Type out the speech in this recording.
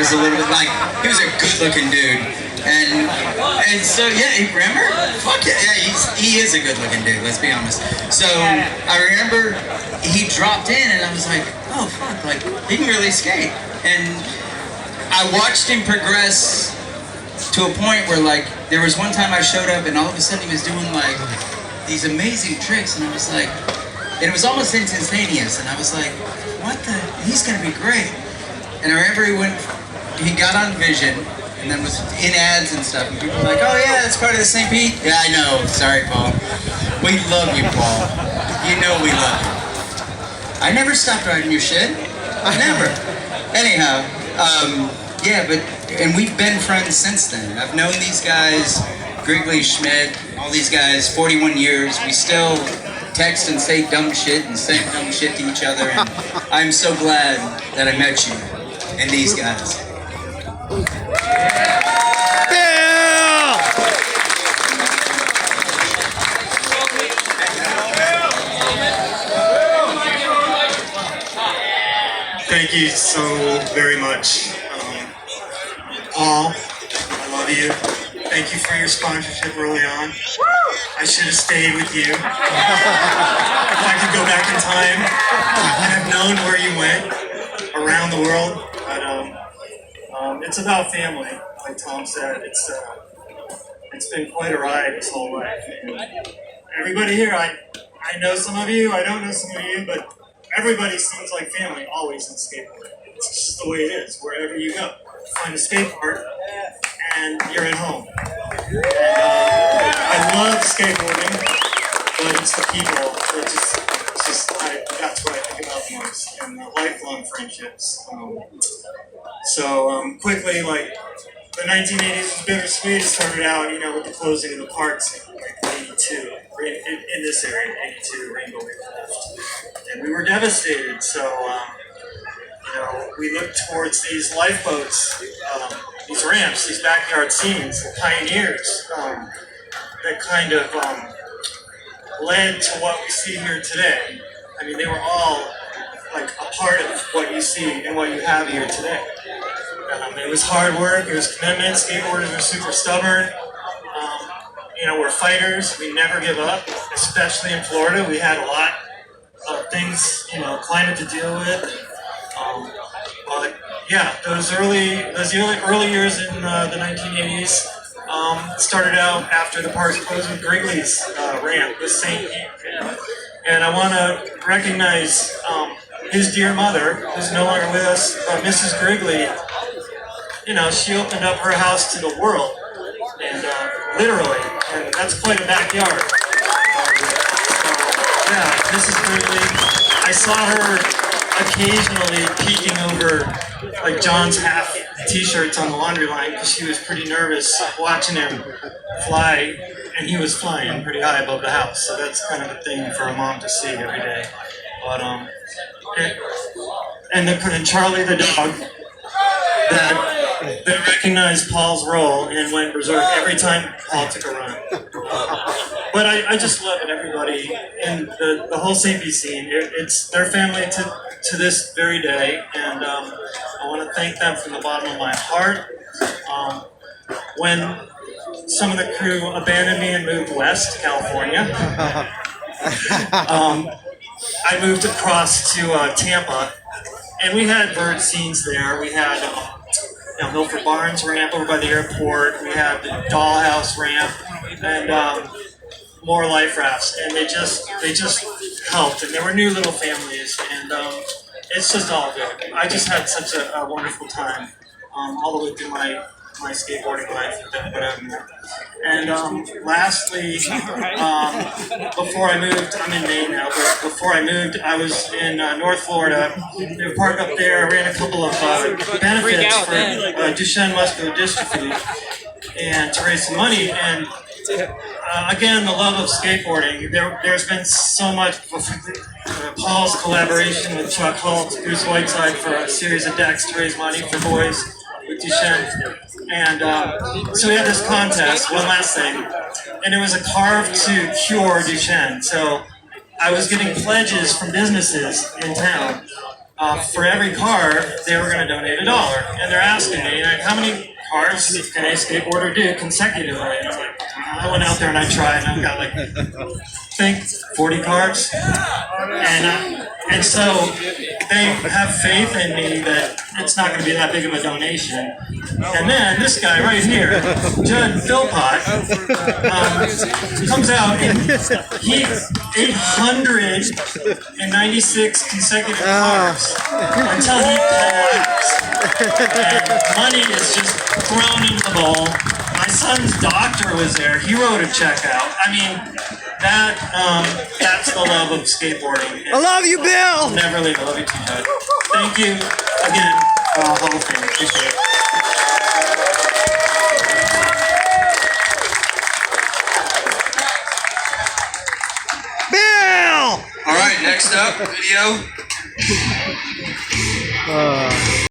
was a little bit like, he was a good-looking dude. And so, yeah, remember? Fuck yeah, he is a good-looking dude, let's be honest. So, I remember he dropped in and I was like, oh, fuck, like, he can really skate. And I watched him progress to a point where, like, there was one time I showed up and all of a sudden he was doing, like, these amazing tricks, and I was like, and it was almost instantaneous, and I was like, what the, he's gonna be great. And I remember he got on Vision, and then was in ads and stuff, and people were like, oh yeah, that's part of the St. Pete? Yeah, I know, sorry, Paul. We love you, Paul. You know we love you. I never stopped riding your shit. Never. Anyhow, yeah, and we've been friends since then. I've known these guys, Grigley, Schmidt, all these guys, 41 years. We still text and say dumb shit and send dumb shit to each other, and I'm so glad that I met you and these guys. Thank you so very much. Paul, I love you. Thank you for your sponsorship early on. I should have stayed with you. If I could go back in time and have known where you went around the world. But it's about family, like Tom said. It's been quite a ride this whole life. And everybody here, I know some of you, I don't know some of you, but everybody seems like family always in skateboarding. It's just the way it is, wherever you go. Find a skate park, and you're at home. And, I love skateboarding, but it's the people that that's what I think about the most, and the lifelong friendships. Quickly, like, the 1980s was bittersweet. It started out, with the closing of the parks in 82, in this area, 82, Rainbow left. And we were devastated, so, we looked towards these lifeboats, these ramps, these backyard scenes, the pioneers that kind of led to what we see here today. I mean, they were all like a part of what you see and what you have here today. It was hard work, it was commitment. Skateboarders are super stubborn. We're fighters, we never give up, especially in Florida. We had a lot of things, climate to deal with. But yeah, those early years in the 1980s started out after the parks closed with Grigley's ramp, the St. Pete. And I want to recognize his dear mother, who's no longer with us, Mrs. Grigley. She opened up her house to the world, and literally, and that's quite a backyard. Yeah, Mrs. Grigley. I saw her occasionally peeking over like John's half t-shirts on the laundry line because she was pretty nervous watching him fly, and he was flying pretty high above the house, so that's kind of a thing for a mom to see every day. But and Charlie the dog that recognized Paul's role and went berserk every time Paul took a run. But I just love it, everybody, and the whole St. Pete scene. It's their family to this very day, and I want to thank them from the bottom of my heart. When some of the crew abandoned me and moved west to California, I moved across to Tampa, and we had bird scenes there. We had Milford Barnes ramp over by the airport. We had the Dollhouse ramp, and more life rafts, and they just helped, and there were new little families, and it's just all good. I just had such a wonderful time all the way through my skateboarding life. And lastly, before I moved, I'm in Maine now, but before I moved, I was in North Florida. In a park up there, I ran a couple of benefits for Duchenne muscular dystrophy, and to raise some money. And again, the love of skateboarding. There's been so much. Paul's collaboration with Chuck Holt, Goose Whiteside, for a series of decks to raise money for boys with Duchenne. And so we had this contest, one last thing, and it was a carve to cure Duchenne. So I was getting pledges from businesses in town for every car, they were going to donate $1. And they're asking me, like, how many cars can a skateboarder do consecutively? And I'm like, I went out there and I tried, and I've got like, I think 40 cars. And so they have faith in me that it's not going to be that big of a donation. And then this guy right here, Judd Philpott, comes out and he 896 consecutive cars until he collapsed. And money is just thrown in the bowl. My son's doctor was there. He wrote a check out. I mean, that's the love of skateboarding. I love you, Bill. I'll never leave. I love you too, Judd. Thank you again, Hall of Fame. Appreciate it. Bill! All right, next up, video.